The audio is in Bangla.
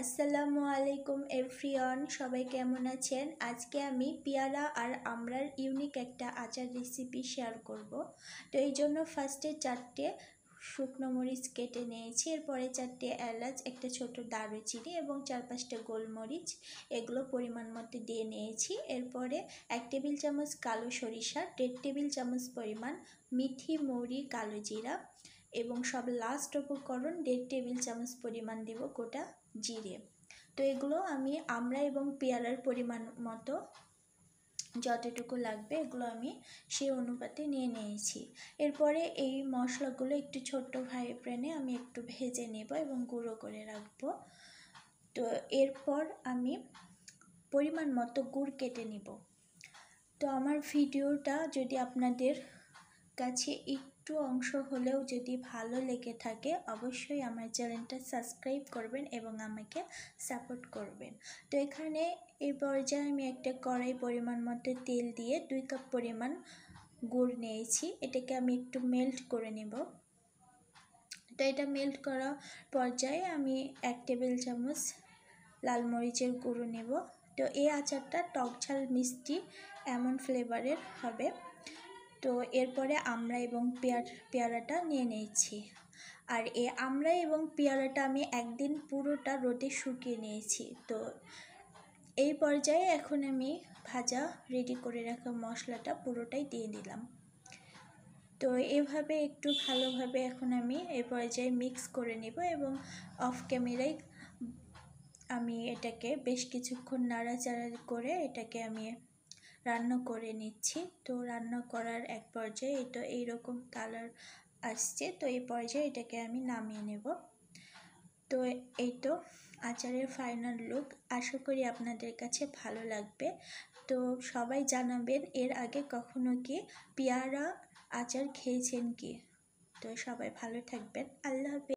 আসসালামু আলাইকুম এভরিওয়ান, সবাই কেমন আছেন? আজকে আমি পেয়ারা আর আমড়ার ইউনিক একটা আচার রেসিপি শেয়ার করব। তো এই জন্য ফার্স্টে 4টে শুকনো মরিচ কেটে নিয়েছি, এরপরে 4টে এলাচ, একটা ছোট দারুচিনি এবং 4-5টা গোলমরিচ, এগুলো পরিমাণ মতো দিয়ে নিয়েছি। এরপরে 1 টেবিল চামচ কালো সরিষা, 1.5 টেবিল চামচ পরিমাণ মিঠি মৌরি, কালো জিরা এবং সব লাস্ট উপকরণ 1.5 টেবিল চামচ পরিমাণ দেব গোটা জিরে। তো এগুলো আমি আমড়া এবং পেয়ারার পরিমাণ মতো যতটুকু লাগবে এগুলো আমি সেই অনুপাতে নিয়ে নিয়েছি। এরপরে এই মশলাগুলো একটু ছোট্ট ফ্রাই প্যানে আমি একটু ভেজে নেব এবং গুঁড়ো করে রাখবো। তো এরপর আমি পরিমাণ মতো গুড় কেটে নিব। তো আমার ভিডিওটা যদি আপনাদের কাছে একটু অংশ হলেও যদি ভালো লেগে থাকে, অবশ্যই আমার চ্যানেলটা সাবস্ক্রাইব করবেন এবং আমাকে সাপোর্ট করবেন। তো এখানে এই পর্যায়ে আমি একটা কড়াই পরিমাণ মতো তেল দিয়ে 2 কাপ পরিমাণ গুড় নিয়েছি, এটাকে আমি একটু মেল্ট করে নেব। তো এটা মেল্ট করা পর্যায়ে আমি 1 টেবিল চামচ লাল মরিচের গুঁড়ো নেব। তো এই আচারটা টক ঝাল মিষ্টি এমন ফ্লেভারের হবে। তো এরপরে আমড়া এবং পেয়ারাটা নিয়ে নিয়েছি। আর এই আমড়া এবং পেয়ারাটা আমি একদিন পুরোটা রোদে শুকিয়ে নিয়েছি। তো এই পর্যায়ে এখন আমি ভাজা রেডি করে রাখা মশলাটা পুরোটাই দিয়ে দিলাম। তো এভাবে একটু ভালোভাবে এখন আমি এই পর্যায়ে মিক্স করে নেব এবং অফ ক্যামেরায় আমি এটাকে বেশ কিছুক্ষণ নাড়াচাড়া করে এটাকে আমি রান্না করে নিচ্ছি। তো রান্না করার এক পর্যায়ে এটা এইরকম কালার আসছে। তো এই পর্যায়ে এটাকে আমি নামিয়ে নেব। তো এই তো আচারের ফাইনাল লুক। আশা করি আপনাদের কাছে ভালো লাগবে। তো সবাই জানাবেন এর আগে কখনো কি পেয়ারা আচার খেয়েছেন কি। তো সবাই ভালো থাকবেন। আল্লাহ হাফেজ।